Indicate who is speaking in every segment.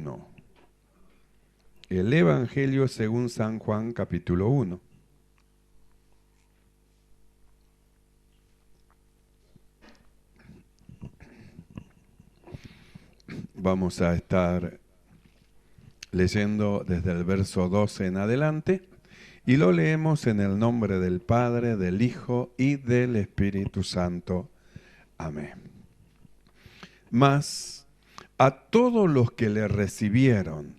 Speaker 1: 1. El Evangelio según San Juan, capítulo 1. Vamos a estar leyendo desde el verso 12 en adelante y lo leemos en el nombre del Padre, del Hijo y del Espíritu Santo. Amén. Mas a todos los que le recibieron,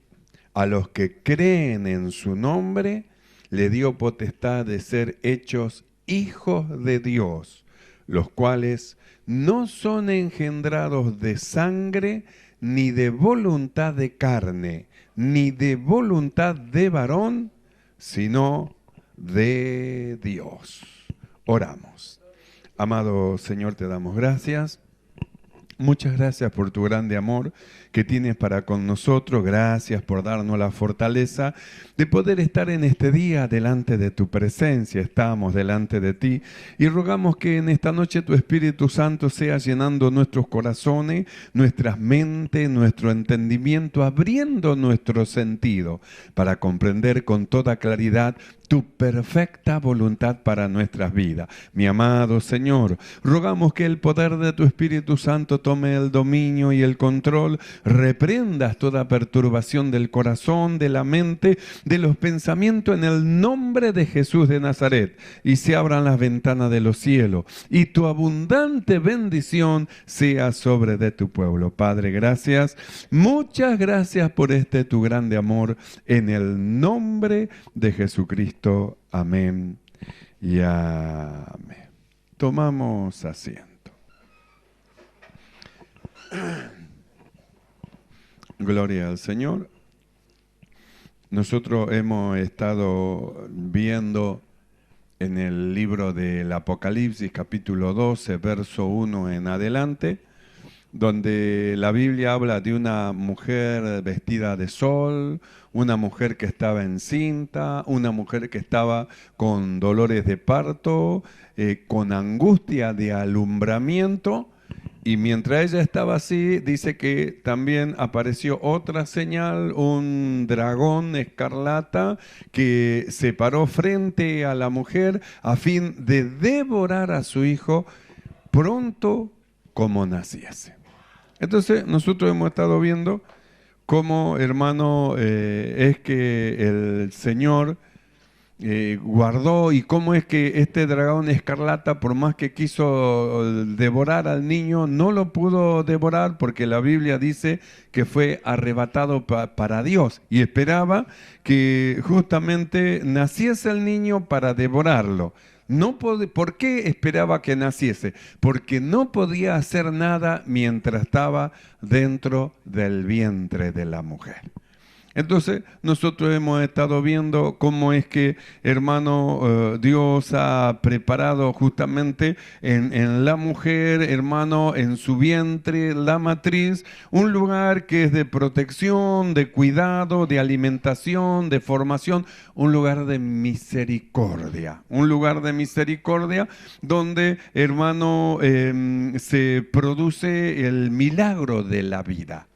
Speaker 1: a los que creen en su nombre, le dio potestad de ser hechos hijos de Dios, los cuales no son engendrados de sangre, ni de voluntad de carne, ni de voluntad de varón, sino de Dios. Oramos. Amado Señor, te damos gracias. Muchas gracias por tu grande amor que tienes para con nosotros. Gracias por darnos la fortaleza de poder estar en este día delante de tu presencia. Estamos delante de ti y rogamos que en esta noche tu Espíritu Santo sea llenando nuestros corazones, nuestras mentes, nuestro entendimiento, abriendo nuestro sentido para comprender con toda claridad tu perfecta voluntad para nuestras vidas. Mi amado Señor, rogamos que el poder de tu Espíritu Santo tome el dominio y el control, reprendas toda perturbación del corazón, de la mente, de los pensamientos en el nombre de Jesús de Nazaret, y se abran las ventanas de los cielos, y tu abundante bendición sea sobre de tu pueblo. Padre, gracias, muchas gracias por tu grande amor, en el nombre de Jesucristo. Amén y amén. Tomamos asiento. Gloria al Señor. Nosotros hemos estado viendo en el libro del Apocalipsis, capítulo 12, verso 1 en adelante, donde la Biblia habla de una mujer vestida de sol, una mujer que estaba encinta, una mujer que estaba con dolores de parto, con angustia de alumbramiento, y mientras ella estaba así, dice que también apareció otra señal, un dragón escarlata que se paró frente a la mujer a fin de devorar a su hijo pronto como naciese. Entonces nosotros hemos estado viendo cómo, hermano, es que el Señor guardó, y cómo es que este dragón escarlata, por más que quiso devorar al niño, no lo pudo devorar, porque la Biblia dice que fue arrebatado para Dios, y esperaba que justamente naciese el niño para devorarlo. ¿Por qué esperaba que naciese? Porque no podía hacer nada mientras estaba dentro del vientre de la mujer. Entonces, nosotros hemos estado viendo cómo es que, hermano, Dios ha preparado justamente en la mujer, hermano, en su vientre, la matriz, un lugar que es de protección, de cuidado, de alimentación, de formación, un lugar de misericordia. Un lugar de misericordia donde, hermano, se produce el milagro de la vida.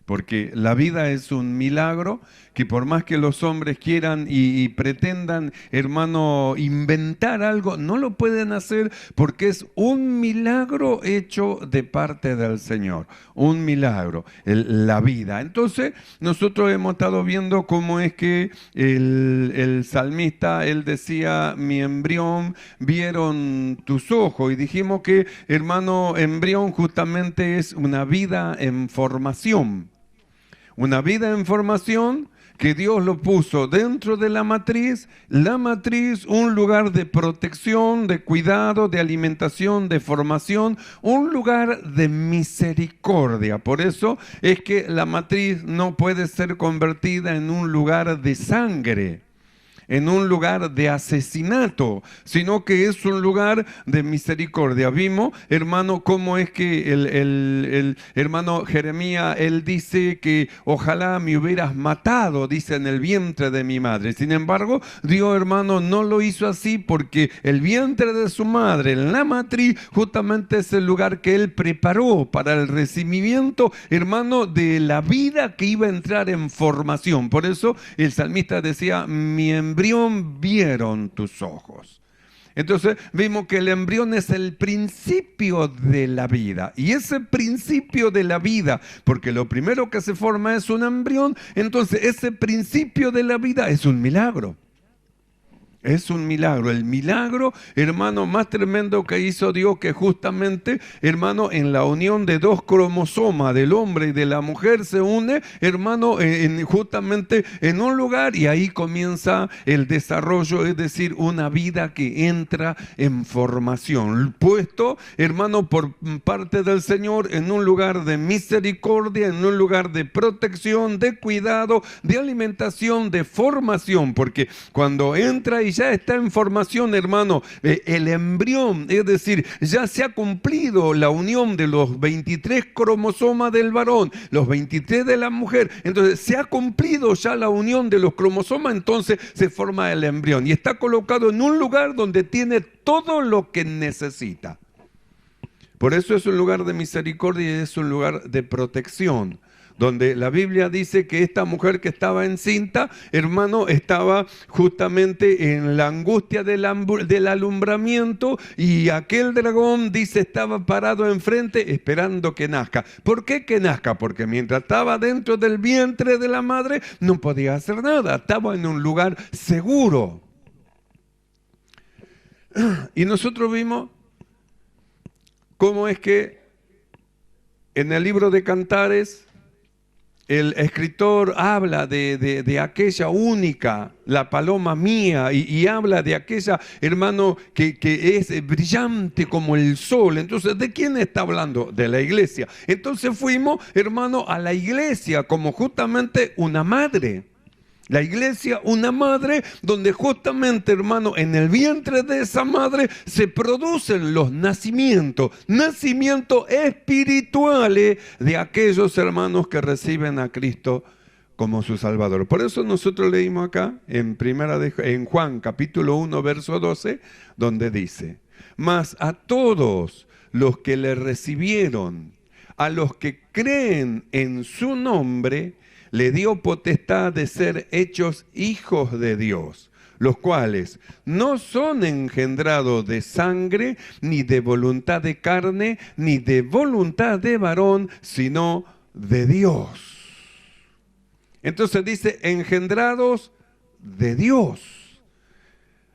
Speaker 1: Porque la vida es un milagro que, por más que los hombres quieran y pretendan, hermano, inventar algo, no lo pueden hacer, porque es un milagro hecho de parte del Señor. Un milagro, la vida. Entonces, nosotros hemos estado viendo cómo es que el salmista, él decía: mi embrión vieron tus ojos. Y dijimos que, hermano, embrión justamente es una vida en formación. Una vida en formación que Dios lo puso dentro de la matriz, un lugar de protección, de cuidado, de alimentación, de formación, un lugar de misericordia. Por eso es que la matriz no puede ser convertida en un lugar de sangre. en un lugar de asesinato, sino que es un lugar de misericordia. Vimos, hermano, cómo es que el hermano Jeremías, él dice que ojalá me hubieras matado, dice, en el vientre de mi madre. Sin embargo, Dios, hermano, no lo hizo así, porque el vientre de su madre, en la matriz, justamente es el lugar que él preparó para el recibimiento, hermano, de la vida que iba a entrar en formación. Por eso el salmista decía, mi embrión vieron tus ojos. Entonces vimos que el embrión es el principio de la vida. Y ese principio de la vida, porque lo primero que se forma es un embrión, entonces ese principio de la vida es un milagro. Es un milagro, el milagro, hermano, más tremendo que hizo Dios, que justamente, hermano, en la unión de dos cromosomas del hombre y de la mujer se une, hermano, justamente en un lugar, y ahí comienza el desarrollo, es decir, una vida que entra en formación, puesto, hermano, por parte del Señor en un lugar de misericordia, en un lugar de protección, de cuidado, de alimentación, de formación, porque cuando entra y ya está en formación, hermano, el embrión, es decir, ya se ha cumplido la unión de los 23 cromosomas del varón, los 23 de la mujer, entonces se ha cumplido ya la unión de los cromosomas, entonces se forma el embrión y está colocado en un lugar donde tiene todo lo que necesita. Por eso es un lugar de misericordia y es un lugar de protección, donde la Biblia dice que esta mujer que estaba encinta, hermano, estaba justamente en la angustia del alumbramiento, y aquel dragón, dice, estaba parado enfrente esperando que nazca. ¿Por qué que nazca? Porque mientras estaba dentro del vientre de la madre no podía hacer nada, estaba en un lugar seguro. Y nosotros vimos cómo es que en el libro de Cantares el escritor habla de aquella única, la paloma mía, y habla de aquella, hermano, que es brillante como el sol. Entonces, ¿de quién está hablando? De la iglesia. Entonces fuimos, hermano, a la iglesia como justamente una madre. La iglesia, una madre, donde justamente, hermano, en el vientre de esa madre se producen los nacimientos espirituales de aquellos hermanos que reciben a Cristo como su Salvador. Por eso nosotros leímos acá en Juan capítulo 1, verso 12, donde dice, mas a todos los que le recibieron, a los que creen en su nombre, le dio potestad de ser hechos hijos de Dios, los cuales no son engendrados de sangre, ni de voluntad de carne, ni de voluntad de varón, sino de Dios. Entonces dice, engendrados de Dios.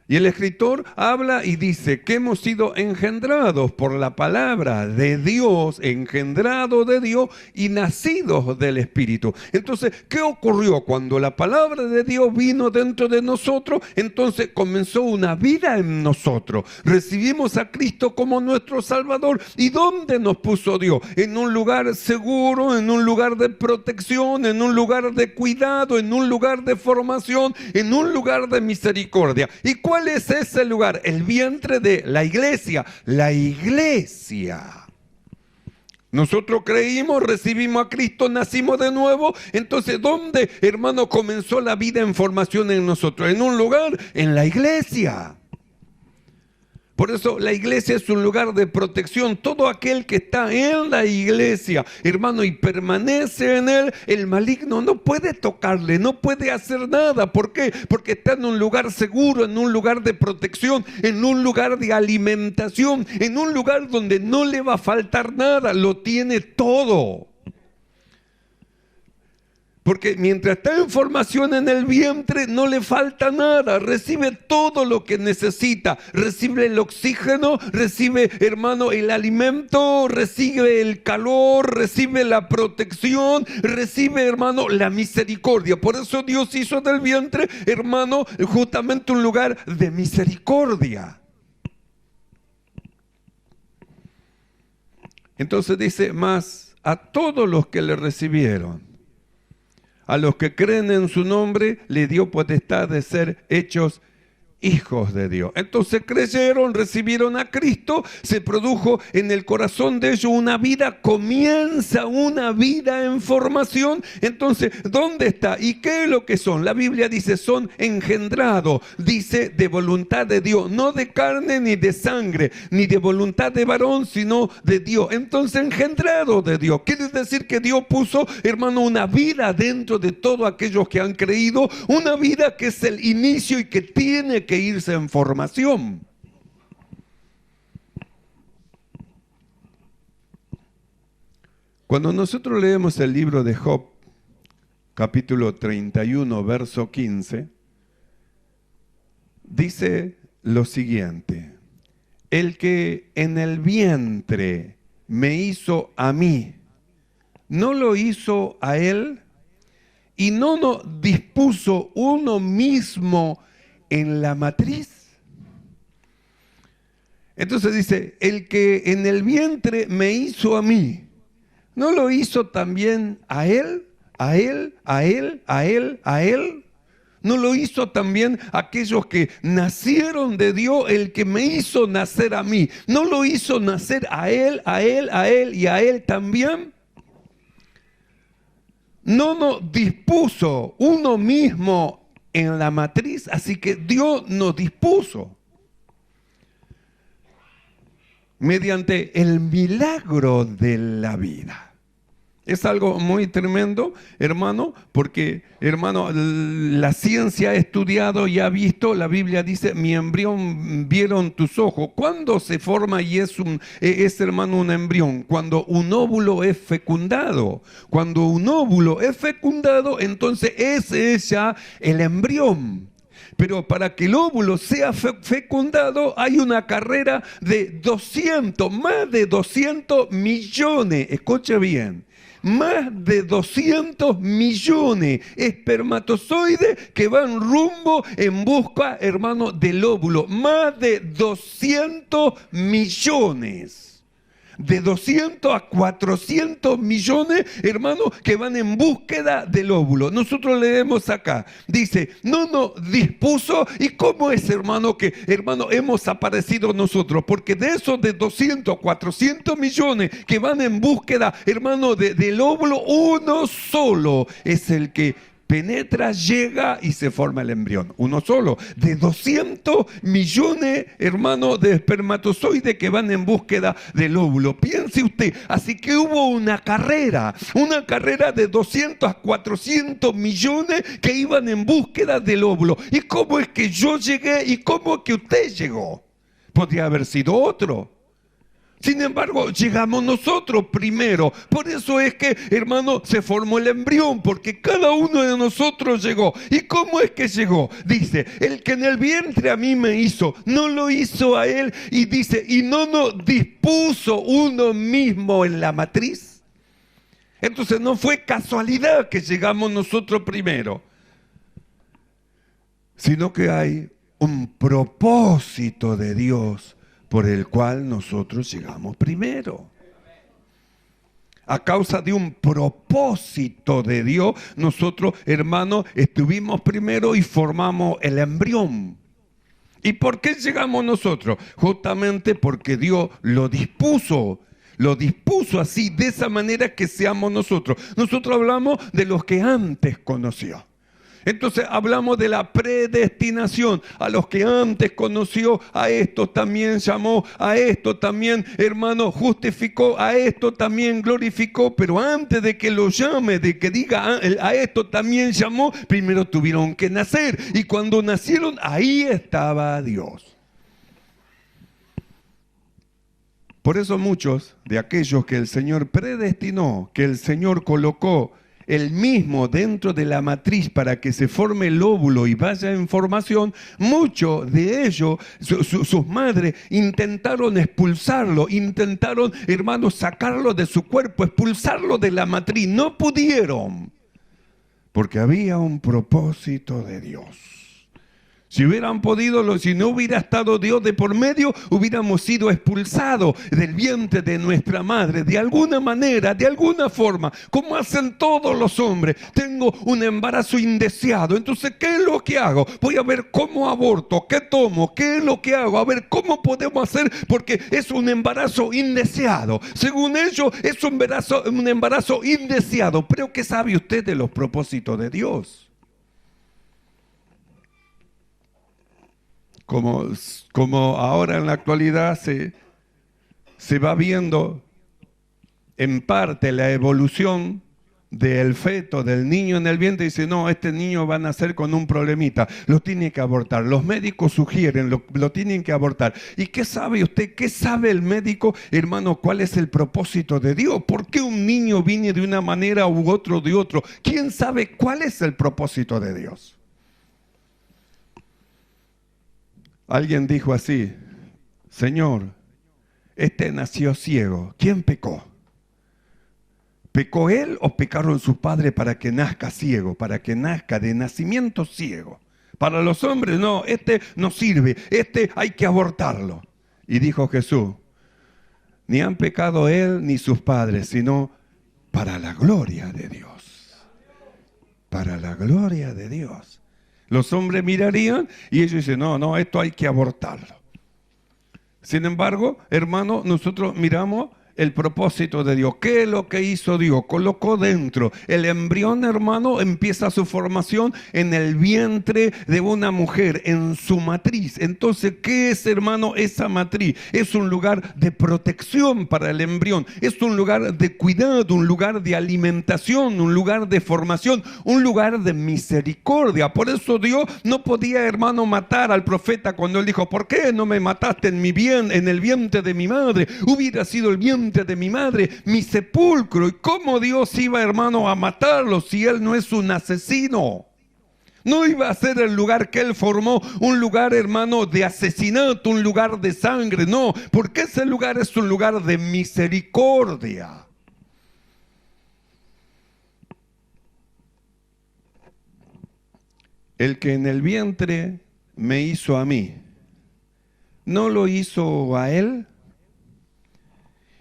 Speaker 1: Y el escritor habla y dice que hemos sido engendrados por la palabra de Dios, engendrados de Dios y nacidos del Espíritu. Entonces, ¿qué ocurrió cuando la palabra de Dios vino dentro de nosotros? Entonces comenzó una vida en nosotros. Recibimos a Cristo como nuestro Salvador. ¿Y dónde nos puso Dios? En un lugar seguro, en un lugar de protección, en un lugar de cuidado, en un lugar de formación, en un lugar de misericordia. ¿Y cuál es ese lugar? El vientre de la iglesia. La iglesia. Nosotros creímos, recibimos a Cristo, nacimos de nuevo. Entonces, ¿dónde, hermano, comenzó la vida en formación en nosotros? En un lugar, en la iglesia. Por eso la iglesia es un lugar de protección. Todo aquel que está en la iglesia, hermano, y permanece en él, el maligno no puede tocarle, no puede hacer nada. ¿Por qué? Porque está en un lugar seguro, en un lugar de protección, en un lugar de alimentación, en un lugar donde no le va a faltar nada, lo tiene todo. Porque mientras está en formación en el vientre, no le falta nada. Recibe todo lo que necesita. Recibe el oxígeno, recibe, hermano, el alimento, recibe el calor, recibe la protección, recibe, hermano, la misericordia. Por eso Dios hizo del vientre, hermano, justamente un lugar de misericordia. Entonces dice, más a todos los que le recibieron, A los que creen en su nombre, le dio potestad de ser hechos hijos de Dios. Entonces creyeron, recibieron a Cristo, se produjo en el corazón de ellos una vida, comienza una vida en formación. Entonces, ¿dónde está? ¿Y qué es lo que son? La Biblia dice, son engendrados, dice, de voluntad de Dios, no de carne ni de sangre, ni de voluntad de varón, sino de Dios. Entonces, engendrados de Dios. Quiere decir que Dios puso, hermano, una vida dentro de todos aquellos que han creído, una vida que es el inicio y que tiene que irse en formación. Cuando nosotros leemos el libro de Job, capítulo 31, verso 15, dice lo siguiente: el que en el vientre me hizo a mí, ¿no lo hizo a él? ¿Y no nos dispuso uno mismo en la matriz? Entonces dice, el que en el vientre me hizo a mí, ¿no lo hizo también a él? ¿A él? ¿A él? ¿A él? ¿A él? ¿No lo hizo también a aquellos que nacieron de Dios, el que me hizo nacer a mí? ¿No lo hizo nacer a él, a él, a él y a él también? ¿No nos dispuso uno mismo en la matriz? Así que Dios nos dispuso mediante el milagro de la vida. Es algo muy tremendo, hermano, porque, hermano, la ciencia ha estudiado y ha visto, la Biblia dice, mi embrión vieron tus ojos. ¿Cuándo se forma y es, hermano, un embrión? Cuando un óvulo es fecundado. Cuando un óvulo es fecundado, entonces ese es ya el embrión. Pero para que el óvulo sea fecundado hay una carrera de más de 200 millones, escuche bien, más de 200 millones espermatozoides que van rumbo en busca, hermano, del óvulo. Más de 200 millones. De 200 a 400 millones, hermanos, que van en búsqueda del óvulo. Nosotros leemos acá, dice, no nos dispuso. ¿Y cómo es, hermano, que, hermano, hemos aparecido nosotros? Porque de esos de 200 a 400 millones que van en búsqueda, hermano, del óvulo, uno solo es el que penetra, llega y se forma el embrión. Uno solo. De 200 millones, hermano, de espermatozoides que van en búsqueda del óvulo. Piense usted, así que hubo una carrera de 200 a 400 millones que iban en búsqueda del óvulo. ¿Y cómo es que yo llegué y cómo es que usted llegó? Podría haber sido otro. Sin embargo, llegamos nosotros primero. Por eso es que, hermano, se formó el embrión, porque cada uno de nosotros llegó. ¿Y cómo es que llegó? Dice, el que en el vientre a mí me hizo, ¿no lo hizo a él? Y dice, ¿y no nos dispuso uno mismo en la matriz? Entonces no fue casualidad que llegamos nosotros primero, sino que hay un propósito de Dios por el cual nosotros llegamos primero. A causa de un propósito de Dios, nosotros, hermanos, estuvimos primero y formamos el embrión. ¿Y por qué llegamos nosotros? Justamente porque Dios lo dispuso así, de esa manera que seamos nosotros. Nosotros hablamos de los que antes conoció. Entonces hablamos de la predestinación. A los que antes conoció, a esto también llamó, a esto también, hermano, justificó, a esto también glorificó. Pero antes de que lo llame, de que diga a esto también llamó, primero tuvieron que nacer. Y cuando nacieron, ahí estaba Dios. Por eso muchos de aquellos que el Señor predestinó, que el Señor colocó él mismo dentro de la matriz para que se forme el óvulo y vaya en formación, muchos de ellos, sus madres, intentaron expulsarlo, intentaron, hermanos, sacarlo de su cuerpo, expulsarlo de la matriz. No pudieron, porque había un propósito de Dios. Si hubieran podido, si no hubiera estado Dios de por medio, hubiéramos sido expulsados del vientre de nuestra madre, de alguna manera, de alguna forma, como hacen todos los hombres. Tengo un embarazo indeseado, entonces, ¿qué es lo que hago? Voy a ver cómo aborto, qué tomo, qué es lo que hago, a ver cómo podemos hacer, porque es un embarazo indeseado. Según ellos, es un embarazo indeseado. Pero ¿qué sabe usted de los propósitos de Dios? Como ahora en la actualidad se va viendo en parte la evolución del feto, del niño en el vientre, y dice, no, este niño va a nacer con un problemita, lo tiene que abortar. Los médicos sugieren, lo tienen que abortar. ¿Y qué sabe usted? ¿Qué sabe el médico, hermano? ¿Cuál es el propósito de Dios? ¿Por qué un niño viene de una manera u otro de otro? ¿Quién sabe cuál es el propósito de Dios? Alguien dijo así, Señor, este nació ciego, ¿quién pecó? ¿Pecó él o pecaron sus padres para que nazca ciego, para que nazca de nacimiento ciego? Para los hombres no, este no sirve, este hay que abortarlo. Y dijo Jesús, ni han pecado él ni sus padres, sino para la gloria de Dios. Para la gloria de Dios. Los hombres mirarían y ellos dicen, no, esto hay que abortarlo. Sin embargo, hermano, nosotros miramos el propósito de Dios. ¿Qué es lo que hizo Dios? Colocó dentro. El embrión, hermano, empieza su formación en el vientre de una mujer, en su matriz. Entonces, ¿qué es, hermano, esa matriz? Es un lugar de protección para el embrión. Es un lugar de cuidado, un lugar de alimentación, un lugar de formación, un lugar de misericordia. Por eso Dios no podía, hermano, matar al profeta cuando él dijo, ¿por qué no me mataste en el vientre de mi madre? Hubiera sido el vientre de mi madre, mi sepulcro. ¿Y cómo Dios iba, hermano, a matarlo si él no es un asesino? No iba a ser el lugar que él formó un lugar, hermano, de asesinato, un lugar de sangre. No, porque ese lugar es un lugar de misericordia. El que en el vientre me hizo a mí, ¿no lo hizo a él?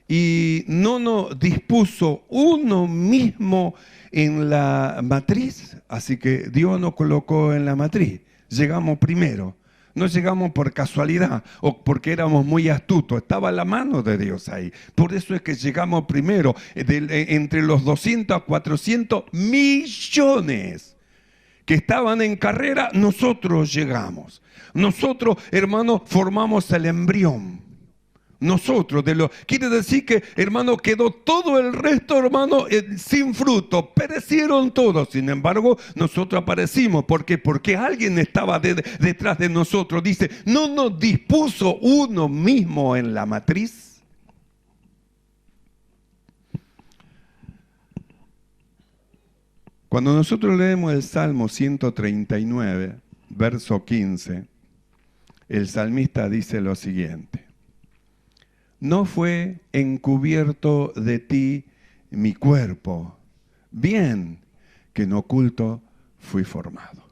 Speaker 1: Y no nos dispuso uno mismo en la matriz, así que Dios nos colocó en la matriz. Llegamos primero, no llegamos por casualidad o porque éramos muy astutos, estaba la mano de Dios ahí. Por eso es que llegamos primero, entre los 200 a 400 millones que estaban en carrera, nosotros llegamos. Nosotros, hermanos, formamos el embrión. Nosotros, quiere decir que, hermano, quedó todo el resto, hermano, sin fruto, perecieron todos. Sin embargo, nosotros aparecimos. ¿Por qué? Porque alguien estaba detrás de nosotros. Dice, ¿no nos dispuso uno mismo en la matriz? Cuando nosotros leemos el Salmo 139, verso 15, el salmista dice lo siguiente. No fue encubierto de ti mi cuerpo, bien que en oculto fui formado.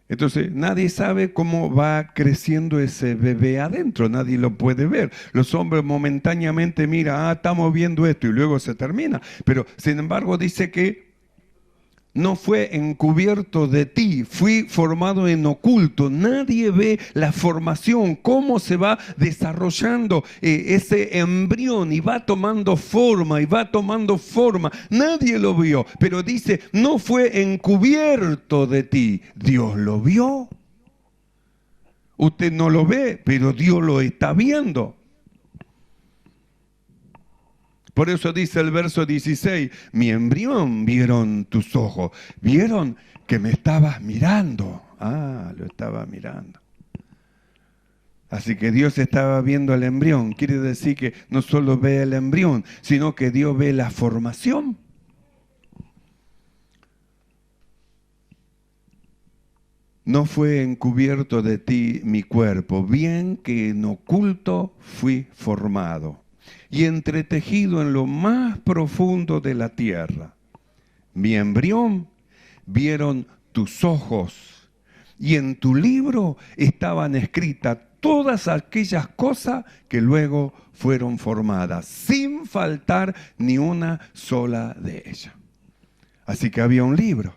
Speaker 1: Entonces, nadie sabe cómo va creciendo ese bebé adentro, nadie lo puede ver. Los hombres momentáneamente miran, estamos viendo esto y luego se termina. Pero, sin embargo, dice que no fue encubierto de ti, fui formado en oculto. Nadie ve la formación, cómo se va desarrollando ese embrión y va tomando forma y va tomando forma. Nadie lo vio, pero dice, no fue encubierto de ti. Dios lo vio. Usted no lo ve, pero Dios lo está viendo. Por eso dice el verso 16, mi embrión vieron tus ojos, vieron que me estabas mirando. Lo estaba mirando. Así que Dios estaba viendo el embrión. Quiere decir que no solo ve el embrión, sino que Dios ve la formación. No fue encubierto de ti mi cuerpo, bien que en oculto fui formado y entretejido en lo más profundo de la tierra. Mi embrión vieron tus ojos, y en tu libro estaban escritas todas aquellas cosas que luego fueron formadas, sin faltar ni una sola de ellas. Así que había un libro.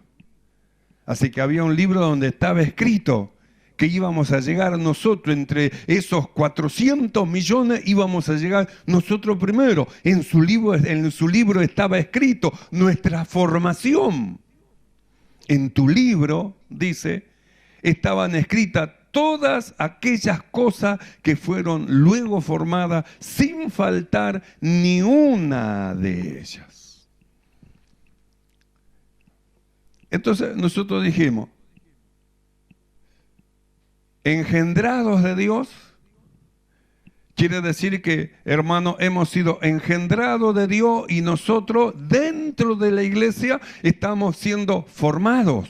Speaker 1: Así que había un libro donde estaba escrito que íbamos a llegar nosotros, entre esos 400 millones íbamos a llegar nosotros primero. En su libro estaba escrito nuestra formación. En tu libro, dice, estaban escritas todas aquellas cosas que fueron luego formadas sin faltar ni una de ellas. Entonces nosotros dijimos, engendrados de Dios, quiere decir que, hermano, hemos sido engendrados de Dios y nosotros dentro de la iglesia estamos siendo formados.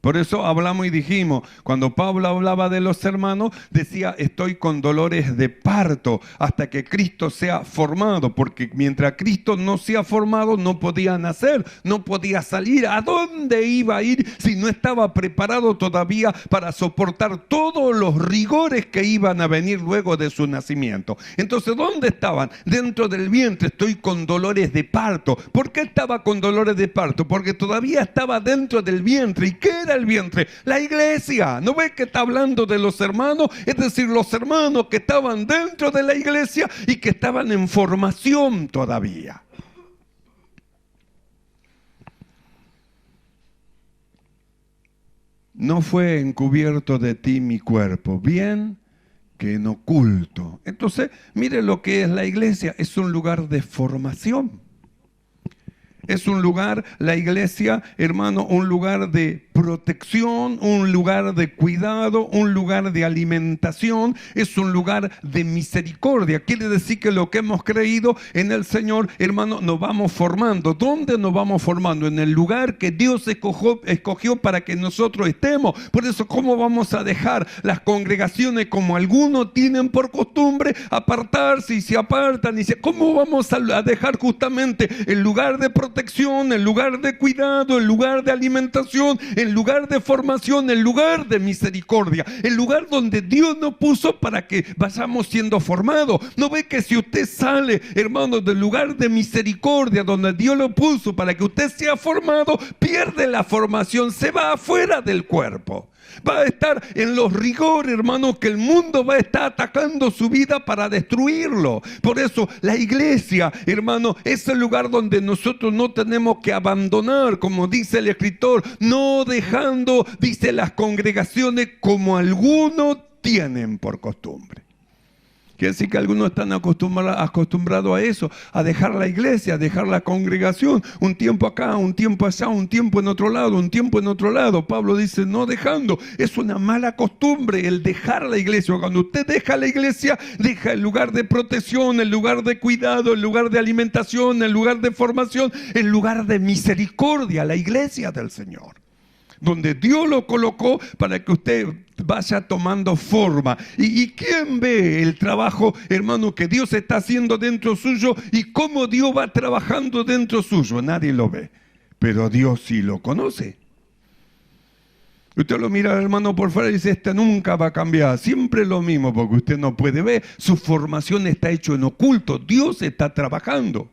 Speaker 1: Por eso hablamos y dijimos, cuando Pablo hablaba de los hermanos, decía, estoy con dolores de parto hasta que Cristo sea formado, porque mientras Cristo no sea formado no podía nacer, no podía salir. ¿A dónde iba a ir si no estaba preparado todavía para soportar todos los rigores que iban a venir luego de su nacimiento? Entonces, ¿dónde estaban? Dentro del vientre. Estoy con dolores de parto. ¿Por qué estaba con dolores de parto? Porque todavía estaba dentro del vientre. ¿Y qué era el vientre? La iglesia. ¿No ve que está hablando de los hermanos? Es decir, los hermanos que estaban dentro de la iglesia y que estaban en formación todavía. No fue encubierto de ti mi cuerpo, bien que en oculto. Entonces, mire lo que es la iglesia. Es un lugar de formación. Es un lugar, la iglesia, hermano, un lugar de protección, un lugar de cuidado, un lugar de alimentación, es un lugar de misericordia. Quiere decir que lo que hemos creído en el Señor, hermano, nos vamos formando. ¿Dónde nos vamos formando? En el lugar que Dios escogió para que nosotros estemos. Por eso, ¿cómo vamos a dejar las congregaciones como algunos tienen por costumbre apartarse y se apartan? ¿Cómo vamos a dejar justamente el lugar de protección, el lugar de cuidado, el lugar de alimentación, el lugar de formación, el lugar de misericordia, el lugar donde Dios nos puso para que vayamos siendo formados? ¿No ve que si usted sale, hermano, del lugar de misericordia donde Dios lo puso para que usted sea formado, pierde la formación, se va afuera del cuerpo? Va a estar en los rigores, hermano, que el mundo va a estar atacando su vida para destruirlo. Por eso la iglesia, hermano, es el lugar donde nosotros no tenemos que abandonar, como dice el escritor, no dejando, dice, las congregaciones como algunos tienen por costumbre. Quiere decir que algunos están acostumbrados a eso, a dejar la iglesia, a dejar la congregación, un tiempo acá, un tiempo allá, un tiempo en otro lado, un tiempo en otro lado. Pablo dice, no dejando, es una mala costumbre el dejar la iglesia. Cuando usted deja la iglesia, deja el lugar de protección, el lugar de cuidado, el lugar de alimentación, el lugar de formación, el lugar de misericordia, la iglesia del Señor, donde Dios lo colocó para que usted vaya tomando forma. ¿Y quién ve el trabajo, hermano, que Dios está haciendo dentro suyo y cómo Dios va trabajando dentro suyo? Nadie lo ve, pero Dios sí lo conoce. Usted lo mira, hermano, por fuera y dice, este nunca va a cambiar, siempre lo mismo, porque usted no puede ver. Su formación está hecho en oculto, Dios está trabajando.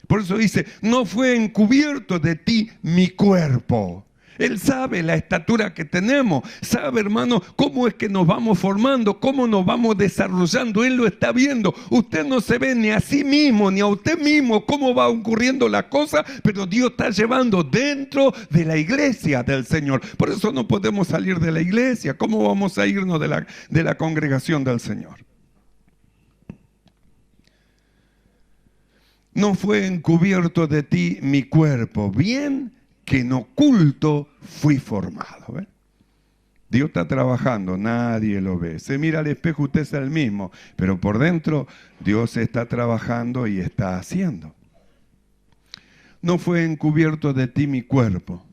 Speaker 1: Por eso dice, no fue encubierto de ti mi cuerpo. Él sabe la estatura que tenemos, sabe, hermano, cómo es que nos vamos formando, cómo nos vamos desarrollando. Él lo está viendo. Usted no se ve ni a sí mismo, ni a usted mismo cómo va ocurriendo la cosa, pero Dios está llevando dentro de la iglesia del Señor. Por eso no podemos salir de la iglesia. ¿Cómo vamos a irnos de la congregación del Señor? No fue encubierto de ti mi cuerpo, bien que en oculto fui formado. ¿Ven? Dios está trabajando, nadie lo ve. Se mira al espejo, usted es el mismo, pero por dentro Dios está trabajando y está haciendo. No fue encubierto de ti mi cuerpo,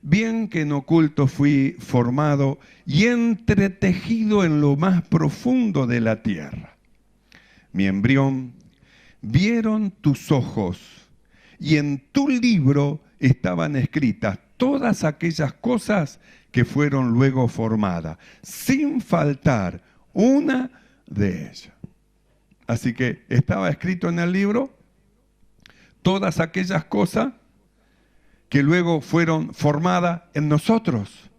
Speaker 1: bien que en oculto fui formado y entretejido en lo más profundo de la tierra. Mi embrión vieron tus ojos y en tu libro estaban escritas todas aquellas cosas que fueron luego formadas, sin faltar una de ellas. Así que estaba escrito en el libro todas aquellas cosas que luego fueron formadas en nosotros.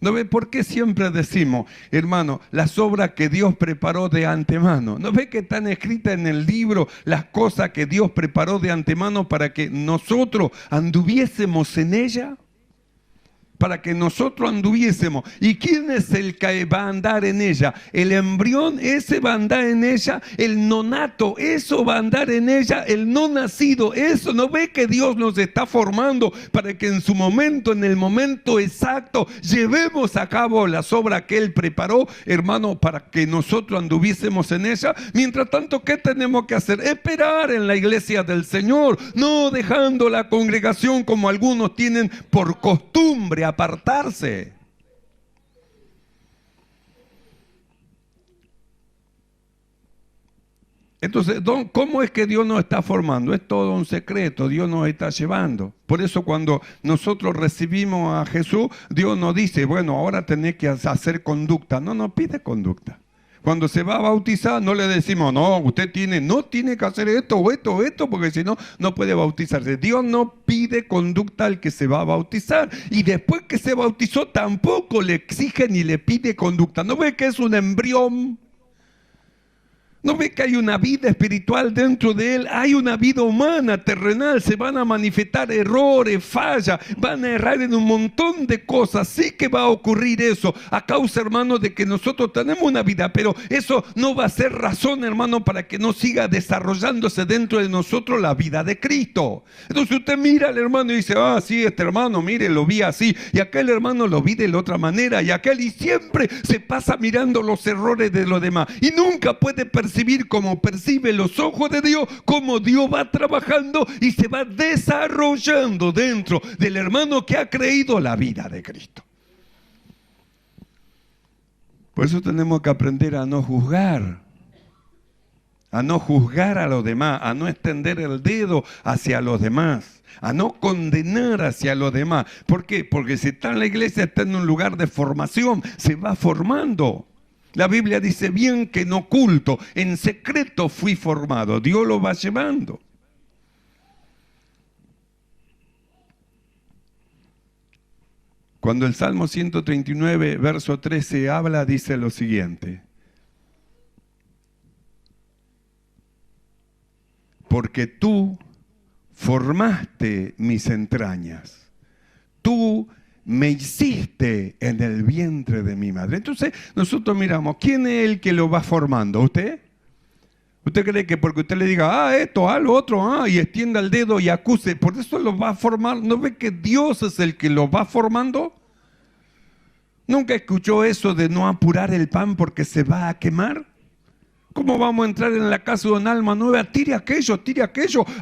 Speaker 1: ¿No ve por qué siempre decimos, hermano, las obras que Dios preparó de antemano? ¿No ve que están escritas en el libro las cosas que Dios preparó de antemano para que nosotros anduviésemos en ella? Para que nosotros anduviésemos. ¿Y quién es el que va a andar en ella? El embrión, ese va a andar en ella. El nonato, eso va a andar en ella. El no nacido, eso. ¿No ve que Dios nos está formando para que en su momento, en el momento exacto, llevemos a cabo las obras que Él preparó, hermano, para que nosotros anduviésemos en ella? Mientras tanto, ¿qué tenemos que hacer? Esperar en la iglesia del Señor, no dejando la congregación como algunos tienen por costumbre apartarse. Entonces, ¿cómo es que Dios nos está formando? Es todo un secreto, Dios nos está llevando. Por eso cuando nosotros recibimos a Jesús, Dios nos dice, bueno, ahora tenés que hacer conducta. No nos pide conducta. Cuando se va a bautizar, no le decimos, no, usted no tiene que hacer esto o esto o esto, porque si no, no puede bautizarse. Dios no pide conducta al que se va a bautizar. Y después que se bautizó, tampoco le exige ni le pide conducta. ¿No ve que es un embrión? ¿No ve que hay una vida espiritual dentro de él? Hay una vida humana, terrenal. Se van a manifestar errores, fallas. Van a errar en un montón de cosas. Sí que va a ocurrir eso. A causa, hermano, de que nosotros tenemos una vida. Pero eso no va a ser razón, hermano, para que no siga desarrollándose dentro de nosotros la vida de Cristo. Entonces usted mira al hermano y dice, ah, sí, este hermano, mire, lo vi así. Y aquel hermano lo vi de la otra manera. Y aquel, y siempre se pasa mirando los errores de los demás. Y nunca puede percibir como percibe los ojos de Dios, cómo Dios va trabajando y se va desarrollando dentro del hermano que ha creído la vida de Cristo. Por eso tenemos que aprender a no juzgar a los demás, a no extender el dedo hacia los demás, a no condenar hacia los demás. ¿Por qué? Porque si está en la iglesia, está en un lugar de formación, se va formando. La Biblia dice, bien que en oculto, en secreto fui formado. Dios lo va llevando. Cuando el Salmo 139, verso 13 habla, dice lo siguiente. Porque tú formaste mis entrañas. Tú me hiciste en el vientre de mi madre. Entonces nosotros miramos, ¿quién es el que lo va formando? ¿Usted? ¿Usted cree que porque usted le diga, esto, lo otro, y extienda el dedo y acuse, por eso lo va a formar? ¿No ve que Dios es el que lo va formando? ¿Nunca escuchó eso de no apurar el pan porque se va a quemar? ¿Cómo vamos a entrar en la casa de un alma nueva? Tire aquello,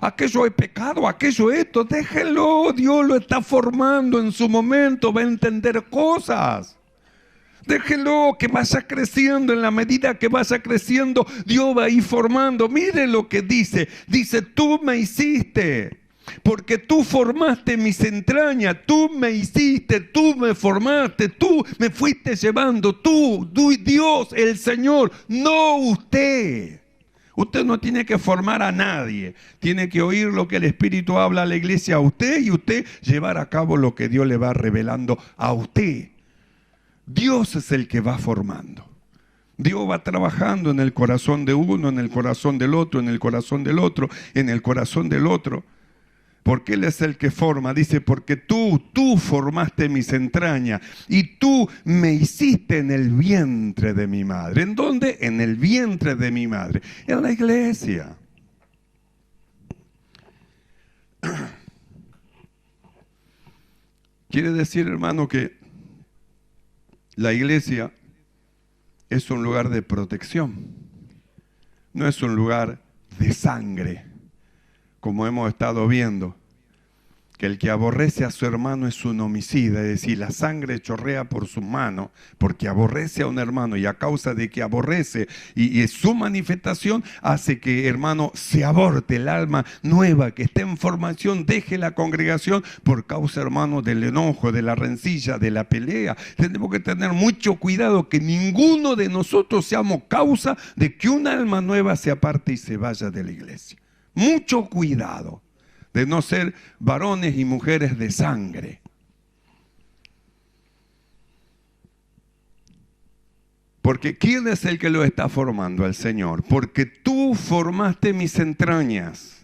Speaker 1: aquello es pecado, aquello esto, déjelo, Dios lo está formando en su momento, va a entender cosas. Déjelo que vaya creciendo, en la medida que vaya creciendo, Dios va a ir formando. Mire lo que dice, tú me hiciste. Porque tú formaste mis entrañas, tú me hiciste, tú me formaste, tú me fuiste llevando, tú, Dios, el Señor, no usted. Usted no tiene que formar a nadie, tiene que oír lo que el Espíritu habla a la iglesia a usted y usted llevar a cabo lo que Dios le va revelando a usted. Dios es el que va formando. Dios va trabajando en el corazón de uno, en el corazón del otro, en el corazón del otro, en el corazón del otro. Porque Él es el que forma, dice, porque tú formaste mis entrañas y tú me hiciste en el vientre de mi madre. ¿En dónde? En el vientre de mi madre, en la iglesia. Quiere decir, hermano, que la iglesia es un lugar de protección, no es un lugar de sangre, como hemos estado viendo. que el que aborrece a su hermano es un homicida, es decir, la sangre chorrea por su mano, porque aborrece a un hermano, y a causa de que aborrece y su manifestación hace que, hermano, se aborte el alma nueva que está en formación, deje la congregación por causa, hermano, del enojo, de la rencilla, de la pelea. Tenemos que tener mucho cuidado que ninguno de nosotros seamos causa de que un alma nueva se aparte y se vaya de la iglesia. Mucho cuidado de no ser varones y mujeres de sangre. Porque ¿quién es el que lo está formando? El Señor. Porque tú formaste mis entrañas.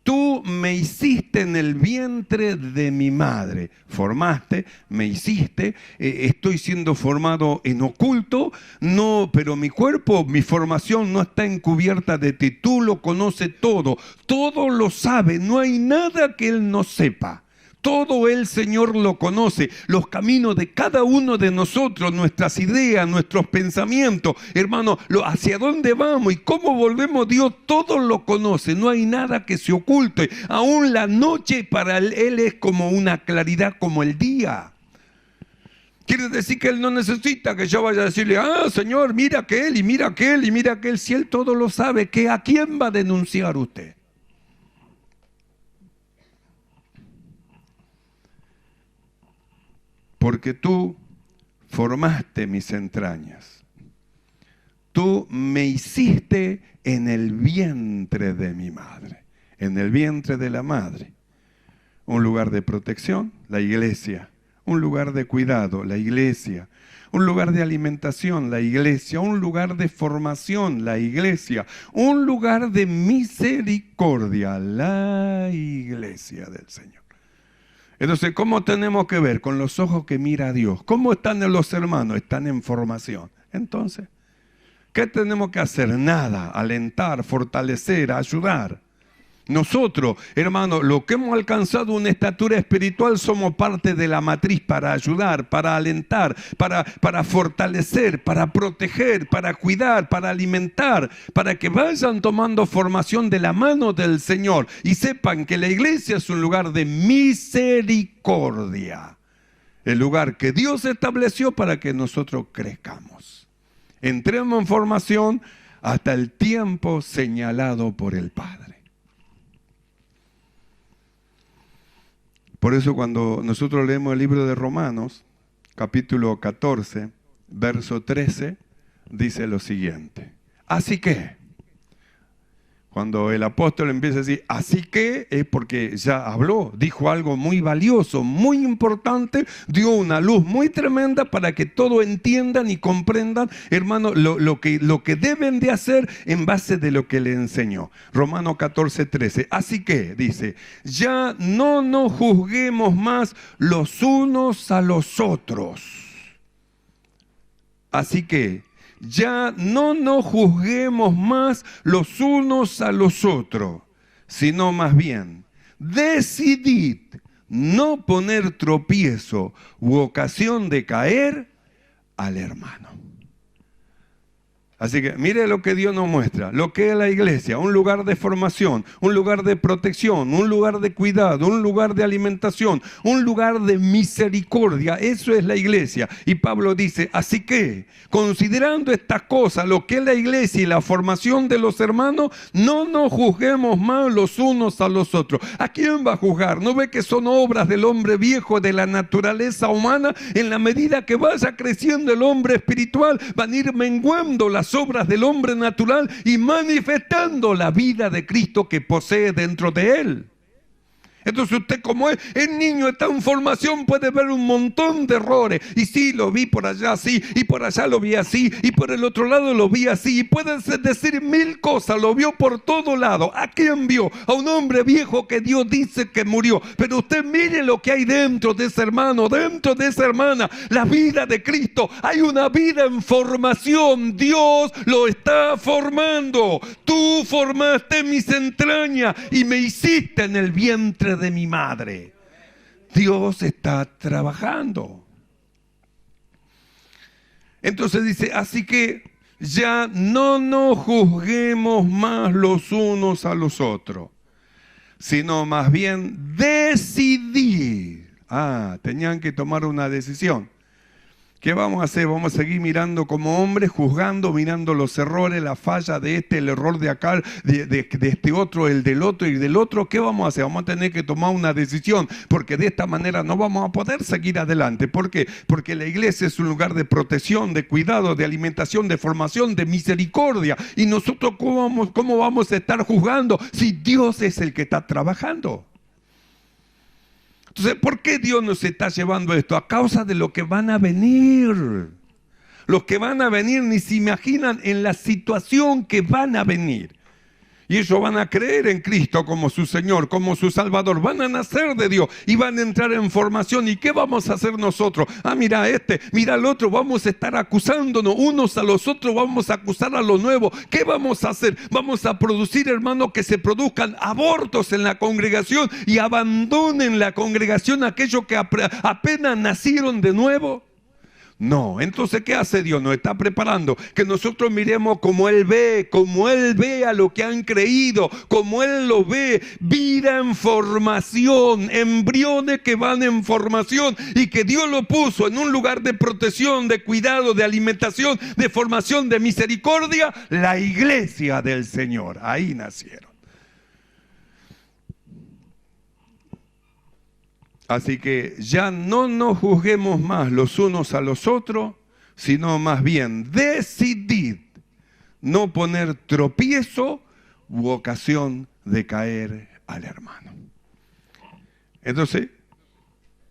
Speaker 1: Tú me hiciste en el vientre de mi madre. Formaste, me hiciste, estoy siendo formado en oculto, no, pero mi cuerpo, mi formación no está encubierta de ti. Tú lo conoces todo, todo lo sabe, no hay nada que Él no sepa. Todo el Señor lo conoce, los caminos de cada uno de nosotros, nuestras ideas, nuestros pensamientos, hermano, hacia dónde vamos y cómo volvemos, Dios todo lo conoce, no hay nada que se oculte. Aún la noche para Él es como una claridad como el día. Quiere decir que Él no necesita que yo vaya a decirle, Señor, mira aquel y mira aquel y mira aquel. Si Él todo lo sabe, ¿a quién va a denunciar usted? Porque tú formaste mis entrañas. Tú me hiciste en el vientre de mi madre. En el vientre de la madre. Un lugar de protección, la iglesia. Un lugar de cuidado, la iglesia. Un lugar de alimentación, la iglesia. Un lugar de formación, la iglesia. Un lugar de misericordia, la iglesia del Señor. Entonces, ¿cómo tenemos que ver? Con los ojos que mira a Dios. ¿Cómo están los hermanos? Están en formación. Entonces, ¿qué tenemos que hacer? Nada, alentar, fortalecer, ayudar. Nosotros, hermanos, los que hemos alcanzado una estatura espiritual somos parte de la matriz para ayudar, para alentar, para fortalecer, para proteger, para cuidar, para alimentar, para que vayan tomando formación de la mano del Señor y sepan que la iglesia es un lugar de misericordia, el lugar que Dios estableció para que nosotros crezcamos. Entremos en formación hasta el tiempo señalado por el Padre. Por eso cuando nosotros leemos el libro de Romanos, capítulo 14, verso 13, dice lo siguiente. Así que, cuando el apóstol empieza a decir, así que, es porque ya habló, dijo algo muy valioso, muy importante, dio una luz muy tremenda para que todos entiendan y comprendan, hermano, lo que deben de hacer en base de lo que le enseñó. Romanos 14, 13. Así que, dice, ya no nos juzguemos más los unos a los otros. Así que, ya no nos juzguemos más los unos a los otros, sino más bien, decidid no poner tropiezo u ocasión de caer al hermano. Así que mire lo que Dios nos muestra, lo que es la iglesia, un lugar de formación, un lugar de protección, un lugar de cuidado, un lugar de alimentación, un lugar de misericordia. Eso es la iglesia. Y Pablo dice, así que, considerando estas cosas, lo que es la iglesia y la formación de los hermanos, no nos juzguemos más los unos a los otros. ¿A quién va a juzgar? ¿No ve que son obras del hombre viejo, de la naturaleza humana? En la medida que vaya creciendo el hombre espiritual, van a ir menguando las obras del hombre natural y manifestando la vida de Cristo que posee dentro de él. Entonces usted, como es el niño, está en formación, puede ver un montón de errores. Y sí, lo vi por allá así, y por allá lo vi así, y por el otro lado lo vi así. Y puede decir mil cosas, lo vio por todo lado. ¿A quién vio? A un hombre viejo que Dios dice que murió. Pero usted mire lo que hay dentro de ese hermano, dentro de esa hermana, la vida de Cristo. Hay una vida en formación. Dios lo está formando. Tú formaste mis entrañas y me hiciste en el vientre de mi madre. Dios está trabajando. Entonces dice, así que ya no nos juzguemos más los unos a los otros. sino más bien decidid. Tenían que tomar una decisión. ¿Qué vamos a hacer? Vamos a seguir mirando como hombres, juzgando, mirando los errores, la falla de este, el error de acá, de este otro, el del otro y del otro. ¿Qué vamos a hacer? Vamos a tener que tomar una decisión, porque de esta manera no vamos a poder seguir adelante. ¿Por qué? Porque la iglesia es un lugar de protección, de cuidado, de alimentación, de formación, de misericordia. Y nosotros, ¿cómo vamos a estar juzgando si Dios es el que está trabajando? Entonces, ¿por qué Dios nos está llevando a esto? A causa de lo que van a venir. Los que van a venir ni se imaginan en la situación que van a venir. Y ellos van a creer en Cristo como su Señor, como su Salvador. Van a nacer de Dios y van a entrar en formación. ¿Y qué vamos a hacer nosotros? Mira mira al otro. Vamos a estar acusándonos unos a los otros. Vamos a acusar a los nuevos. ¿Qué vamos a hacer? Vamos a producir, hermanos, que se produzcan abortos en la congregación y abandonen la congregación aquellos que apenas nacieron de nuevo. No, entonces ¿qué hace Dios? Nos está preparando que nosotros miremos como Él ve a lo que han creído, como Él lo ve, vida en formación, embriones que van en formación y que Dios lo puso en un lugar de protección, de cuidado, de alimentación, de formación, de misericordia, la iglesia del Señor. Ahí nacieron. Así que ya no nos juzguemos más los unos a los otros, sino más bien decidid no poner tropiezo u ocasión de caer al hermano. Entonces,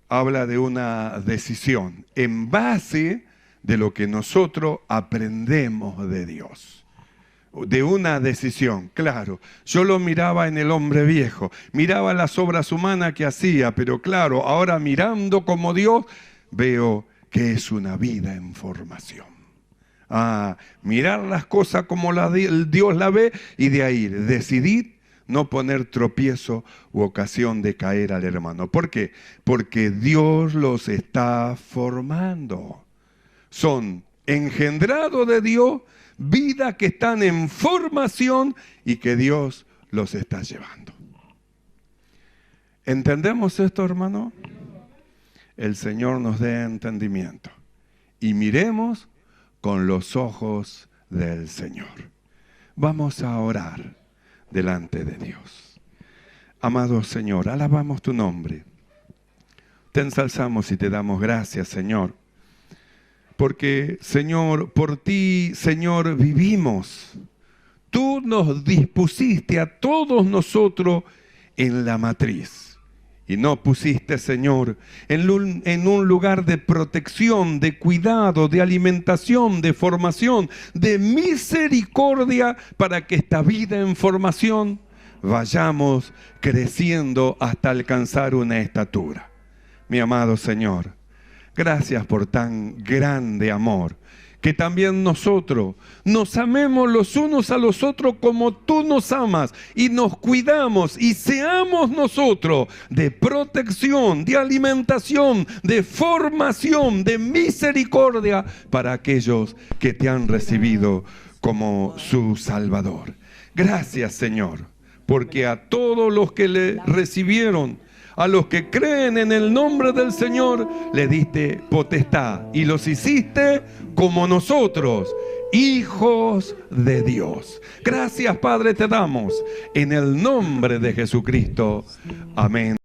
Speaker 1: habla de una decisión en base de lo que nosotros aprendemos de Dios. De una decisión, claro. Yo lo miraba en el hombre viejo, miraba las obras humanas que hacía, pero claro, ahora mirando como Dios, veo que es una vida en formación. Mirar las cosas como Dios la ve y de ahí decidir no poner tropiezo u ocasión de caer al hermano. ¿Por qué? Porque Dios los está formando. Son engendrados de Dios, vidas que están en formación y que Dios los está llevando. ¿Entendemos esto, hermano? El Señor nos dé entendimiento y miremos con los ojos del Señor. Vamos a orar delante de Dios. Amado Señor, alabamos tu nombre. Te ensalzamos y te damos gracias, Señor. Porque, Señor, por ti, Señor, vivimos. Tú nos dispusiste a todos nosotros en la matriz. Y nos pusiste, Señor, en un lugar de protección, de cuidado, de alimentación, de formación, de misericordia, para que esta vida en formación vayamos creciendo hasta alcanzar una estatura. Mi amado Señor, gracias por tan grande amor, que también nosotros nos amemos los unos a los otros como tú nos amas y nos cuidamos y seamos nosotros de protección, de alimentación, de formación, de misericordia para aquellos que te han recibido como su Salvador. Gracias, Señor, porque a todos los que le recibieron, a los que creen en el nombre del Señor, le diste potestad y los hiciste como nosotros, hijos de Dios. Gracias, Padre, te damos en el nombre de Jesucristo. Amén.